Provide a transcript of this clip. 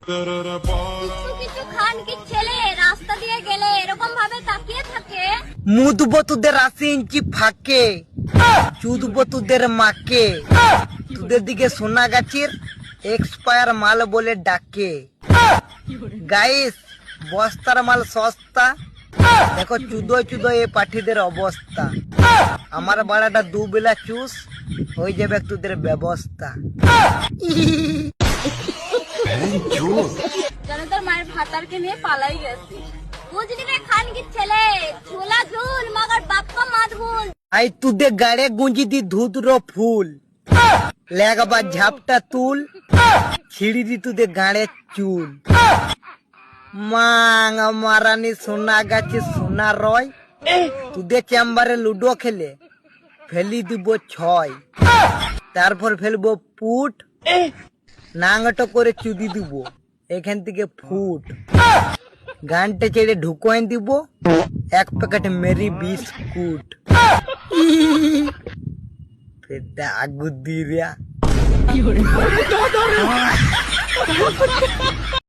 কিছু কিছু খান কি ছেলে রাস্তা দিয়ে গেলে এরকম ভাবে তাকিয়ে থাকে। মুদবো তোদের 80 ইঞ্চি ফাঁকে, চুদবো তোদের মাকে, তোদের দিকে সোনা গাছের এক্সপায়ার মাল বলে ডাকে। গাইস, বস্তার মাল সস্তা, দেখো চুদো চুদো এ পাঠিদের অবস্থা। আমার বাড়াটা দুবেলা চুস হয়ে যাবে তোদের ব্যবস্থা। জানো তোর মায়ের ভাতারকে নিয়ে পালাই গেছে। বুঝলি রে খান কি ছেলে ছোলা ঝুল মগর বাপ্পা মাত ভুল। আই তুদে গাড়ে গুঁজি দি ধুতর ফুল, লেগবা ঝাপটা তুল, ছিড়ি দি তুদে গাড়ে চুল। মাং মারানি সোনা গাছে সোনা রয়, তুদে চেম্বারে লুডো খেলে ফেলি দিব 6, তারপর ফেলবো পুট, নাংটো করে চুদি দিব এখান থেকে ফুট, গানটা ছেড়ে ঢুকোয় দিব 1 প্যাকেট মেরি বিস্কুট। পেটটা আগু দিয়া